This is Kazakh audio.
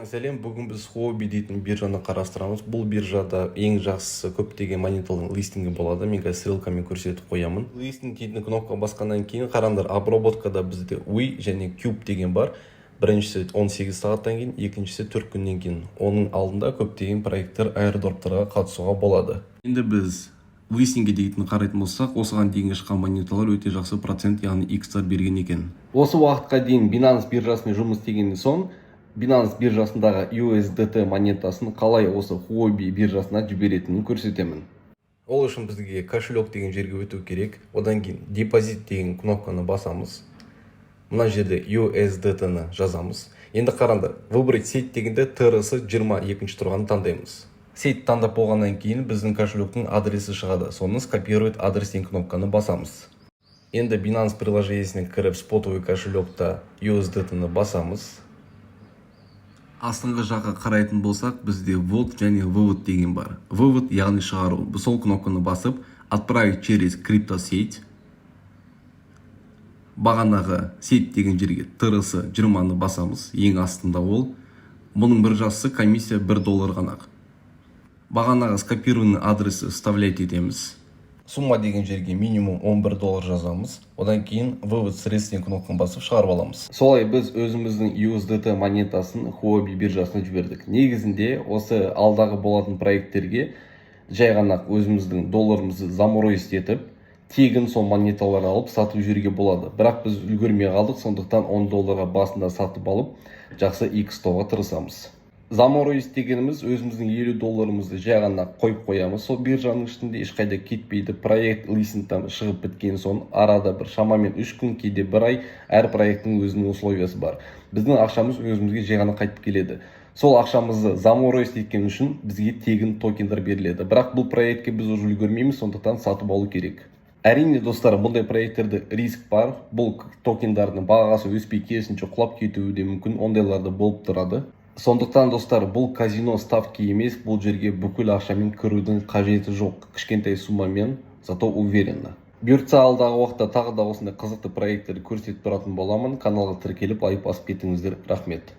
Сәлем, бүгін біз Huobi дейтін биржаны қарастырамыз. Бұл биржада ең жақсысы көптеген монеталардың листингі болады. Мен ссылкамен көрсетіп қоямын. Листинг дейтін кнопка басқаннан кейін қараңдар, обработкада бізде UI және Cube деген бар. Біріншісі 18 сағаттан кейін, екіншісі 4 күннен кейін. Оның алдында көптеген проекттер airdropтарға қатысуға болады. Енді біз листинге дейтін қарайтын болсақ, осыған дейінгі шыққан монеталар өте жақсы процент, яғни X-тар берген екен. Осы уақытқа дейін Binance биржасымен жұмыс істегеннен соң, Binance биржасындағы USDT монетасын қалай осы Huobi биржасына жіберетінін көрсетемін. Ол үшін бізге кошелек деген жерге өту керек. Одан кейін депозит деген кнопканы басамыз. Мына жерде USDT-ны жазамыз. Енді қараңдар, выбрать сеть дегенде TRS 22 тұрғанын таңдаймыз. Сеть таңдап болғаннан кейін біздің кошелектің адресі шығады. Соны скопировать адрес деген кнопканы басамыз. Енді Binance приложениесіне кіріп спотовый кошелекта USDT-ны басамыз. Астыңғы жаққа қарайтын болсақ, бізде ввод және вывод деген бар. Вывод яғни шығару. Сол кнопканы басып, отправить через криптосеть. Бағанағы сеть деген жерге TRS 20-ны басамыз. Ең астында ол. Бұның бір жақсысы комиссия $1 ғана. Бағанағы скопированный адресі вставлять етеміз. Сумма деген жерге минимум $11 жазамыз. Одан кейін вывод средств деген кнопканы басып шығарып аламыз. Солай біз өзіміздің USDT монетасын Huobi биржасына жібердік. Негізінде осы алдағы болатын проекттерге жай ғана өзіміздің долларымызды заморозить етіп, тегін сол монеталарды алып сатып жіберуге болады. Бірақ біз үлгермей қалдық, сондықтан $10 басында сатып алып, жақсы X ұстауға тырысамыз. Заморозить дегеніміз өзіміздің $50 жай ғана қойып қоямыз. Сол биржаның ішінде ешқайда кетпейді. Проект листингтан шығып біткен соң арада бір шамамен 3 күн, кейде 1 ай әр проекттің өзінің условиясы бар. Біздің ақшамыз өзімізге жай ғана қайтып келеді. Сол ақшамызды заморозить еткен үшін бізге тегін токендар беріледі. Бірақ бұл проектке біз уже үлгермейміз, сондықтан сатып алу керек. Әрине достар, бұндай проекттерде риск бар. Бұл токендардың бағасы өспей керісінше құлап кетуі де мүмкін, ондайларды болып тұрады. Сондықтан достар, бұл казино ставки емес, бұл жерге бүкіл ақшамен кірудің қажеті жоқ. Кішкентай суммамен, зато уверенно. Бұйыртса алдағы уақытта тағы да осындай қызықты проекттерді көрсетіп тұратын боламын. Каналға тіркеліп, лайк басып кетіңіздер. Рахмет.